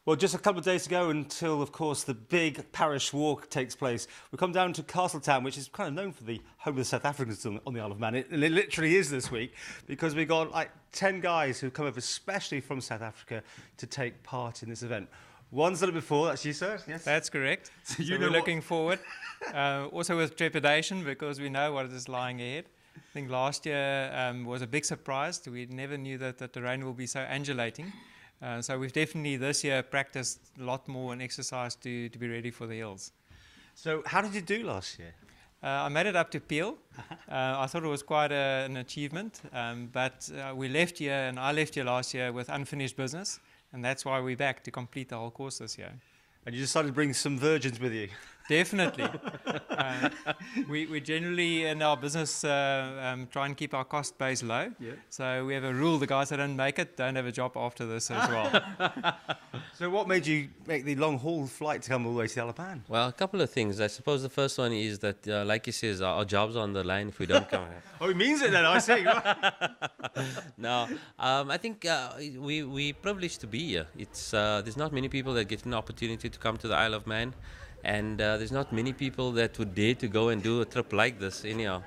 Well, just a couple of days to go until, of course, the big parish walk takes place. We come down to Castletown, which is kind of known for the home of the South Africans on the Isle of Man. And it literally is this week, because we got like 10 guys who come over especially from South Africa to take part in this event. One's done it before, that's you, sir? Yes? That's correct. So we're looking forward. Also with trepidation, because we know what is lying ahead. I think last year was a big surprise. We never knew that the terrain will be so undulating. So we've definitely this year practiced a lot more and exercised to be ready for the hills. So how did you do last year? I made it up to Peel. I thought it was quite an achievement, but we left here, and I left here last year with unfinished business, and that's why we're back to complete the whole course this year. And you decided to bring some virgins with you? Definitely. We generally in our business try and keep our cost base low. Yeah. So we have a rule: the guys that don't make it don't have a job after this as well. So what made you make the long haul flight to come all the way to the Isle of Man? Well, a couple of things. I suppose the first one is that, like he says, our job's on the line if we don't come here. Oh, he means it then, I see. No, I think we're privileged to be here. There's not many people that get an opportunity to come to the Isle of Man. And there's not many people that would dare to go and do a trip like this anyhow.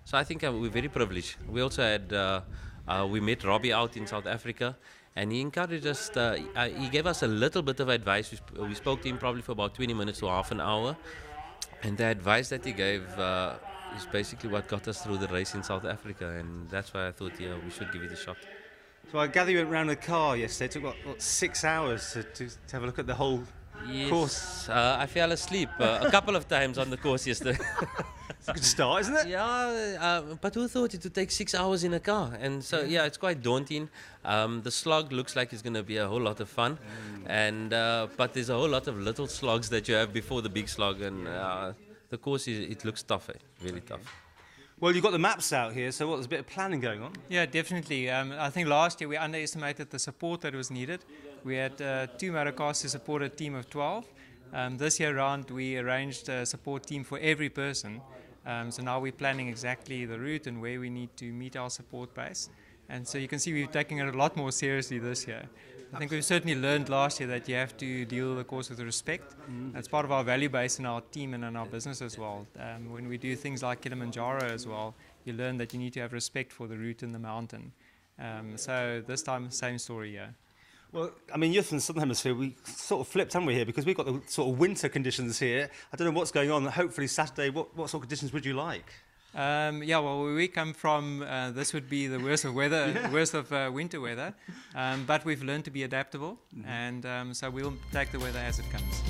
So I think we're very privileged. We also had, we met Robbie out in South Africa, and he encouraged us, he gave us a little bit of advice. We spoke to him probably for about 20 minutes to half an hour. And the advice that he gave is basically what got us through the race in South Africa. And that's why I thought, yeah, we should give it a shot. So I gather you went round the car yesterday. It took, what 6 hours to have a look at the whole course. I fell asleep a couple of times on the course yesterday. It's a good start, isn't it? Yeah, but who thought it would take 6 hours in a car? And so, yeah, it's quite daunting. The slog looks like it's going to be a whole lot of fun. And but there's a whole lot of little slogs that you have before the big slog. And the course, it looks tough, really tough. Well, you've got the maps out here, so there's a bit of planning going on? Yeah, definitely. I think last year we underestimated the support that was needed. We had 2 motorcars to support a team of 12. This year round we arranged a support team for every person. So now we're planning exactly the route and where we need to meet our support base. And so you can see we're taking it a lot more seriously this year. I think we've certainly learned last year that you have to deal the course with respect. That's part of our value base in our team and in our business as well. When we do things like Kilimanjaro as well, you learn that you need to have respect for the route in the mountain. So this time, same story, yeah. Well, I mean, you're from the Southern Hemisphere. We sort of flipped, haven't we, here? Because we've got the sort of winter conditions here. I don't know what's going on. Hopefully Saturday, what sort of conditions would you like? Yeah, well, where we come from, this would be the worst of weather, worst of winter weather. But we've learned to be adaptable, and so we'll take the weather as it comes.